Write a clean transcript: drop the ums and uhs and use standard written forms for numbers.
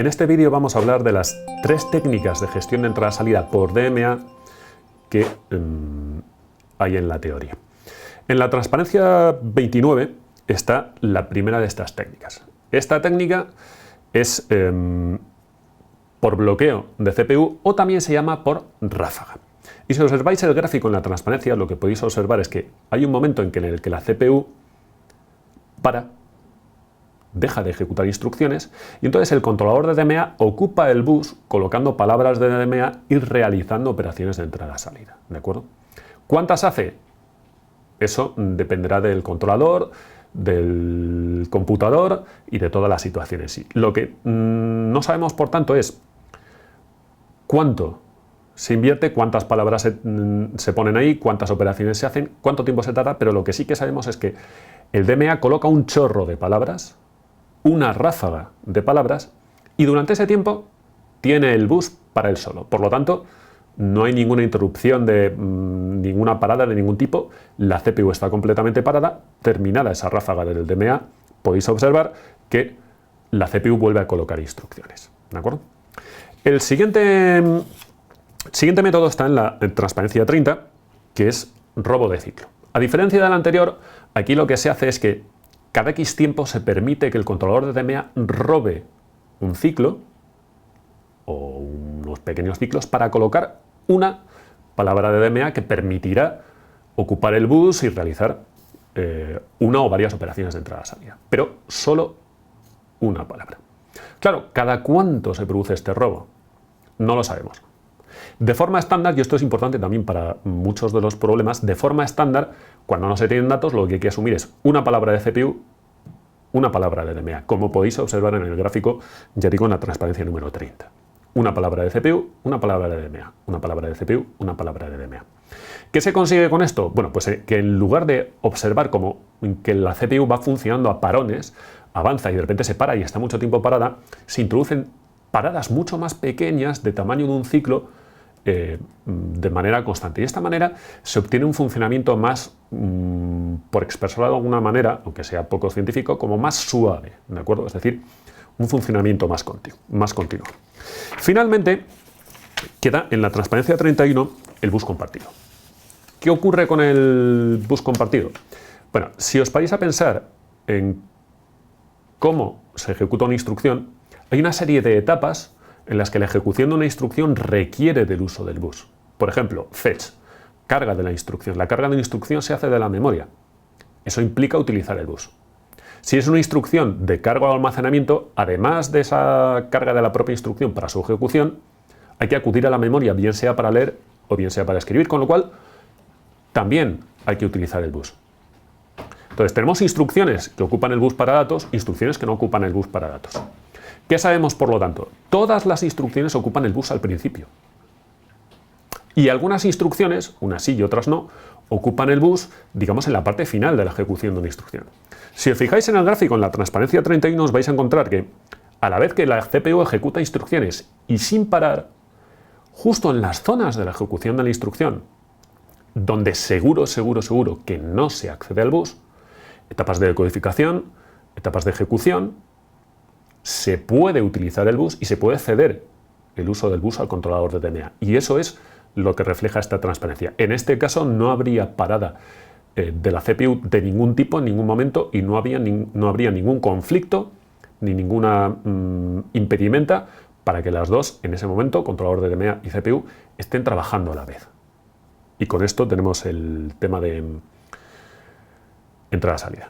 En este vídeo vamos a hablar de las 3 técnicas de gestión de entrada-salida por DMA que hay en la teoría. En la transparencia 29 está la primera de estas técnicas. Esta técnica es por bloqueo de CPU o también se llama por ráfaga. Y si observáis el gráfico en la transparencia, lo que podéis observar es que hay un momento en el que la CPU deja de ejecutar instrucciones y entonces el controlador de DMA ocupa el bus colocando palabras de DMA y realizando operaciones de entrada-salida. ¿De acuerdo? ¿Cuántas hace? Eso dependerá del controlador, del computador y de toda la situación en sí. Lo que no sabemos, por tanto, es cuánto se invierte, cuántas palabras se ponen ahí, cuántas operaciones se hacen, cuánto tiempo se tarda, pero lo que sí que sabemos es que el DMA coloca un chorro de palabras, una ráfaga de palabras, y durante ese tiempo tiene el bus para él solo. Por lo tanto, no hay ninguna interrupción de ninguna parada de ningún tipo. La CPU está completamente parada. Terminada esa ráfaga del DMA, podéis observar que la CPU vuelve a colocar instrucciones. ¿De acuerdo? El siguiente método está en la transparencia 30, que es robo de ciclo. A diferencia del anterior, aquí lo que se hace es que cada X tiempo se permite que el controlador de DMA robe un ciclo o unos pequeños ciclos para colocar una palabra de DMA que permitirá ocupar el bus y realizar una o varias operaciones de entrada-salida. Pero solo una palabra. Claro, ¿cada cuánto se produce este robo? No lo sabemos. De forma estándar, y esto es importante también para muchos de los problemas, de forma estándar, cuando no se tienen datos, lo que hay que asumir es una palabra de CPU, una palabra de DMA, como podéis observar en el gráfico, ya digo, en la transparencia número 30. Una palabra de CPU, una palabra de DMA, una palabra de CPU, una palabra de DMA. ¿Qué se consigue con esto? Bueno, pues que en lugar de observar como que la CPU va funcionando a parones, avanza y de repente se para y está mucho tiempo parada, se introducen paradas mucho más pequeñas de tamaño de un ciclo de manera constante. Y de esta manera se obtiene un funcionamiento más, por expresarlo de alguna manera, aunque sea poco científico, como más suave, ¿de acuerdo? Es decir, un funcionamiento más continuo. Finalmente, queda en la transparencia 31 el bus compartido. ¿Qué ocurre con el bus compartido? Bueno, si os paráis a pensar en cómo se ejecuta una instrucción, hay una serie de etapas en las que la ejecución de una instrucción requiere del uso del bus. Por ejemplo, fetch, carga de la instrucción. La carga de la instrucción se hace de la memoria. Eso implica utilizar el bus. Si es una instrucción de carga o almacenamiento, además de esa carga de la propia instrucción para su ejecución, hay que acudir a la memoria, bien sea para leer o bien sea para escribir, con lo cual también hay que utilizar el bus. Entonces, tenemos instrucciones que ocupan el bus para datos, instrucciones que no ocupan el bus para datos. ¿Qué sabemos, por lo tanto? Todas las instrucciones ocupan el bus al principio. Y algunas instrucciones, unas sí y otras no, ocupan el bus, digamos, en la parte final de la ejecución de una instrucción. Si os fijáis en el gráfico, en la transparencia 31, os vais a encontrar que a la vez que la CPU ejecuta instrucciones y sin parar, justo en las zonas de la ejecución de la instrucción, donde seguro que no se accede al bus, etapas de decodificación, etapas de ejecución, se puede utilizar el bus y se puede ceder el uso del bus al controlador de DMA. Y eso es lo que refleja esta transparencia. En este caso no habría parada de la CPU de ningún tipo en ningún momento y no habría ningún conflicto ni ninguna impedimenta para que las dos, en ese momento, controlador de DMA y CPU, estén trabajando a la vez. Y con esto tenemos el tema de entrada-salida.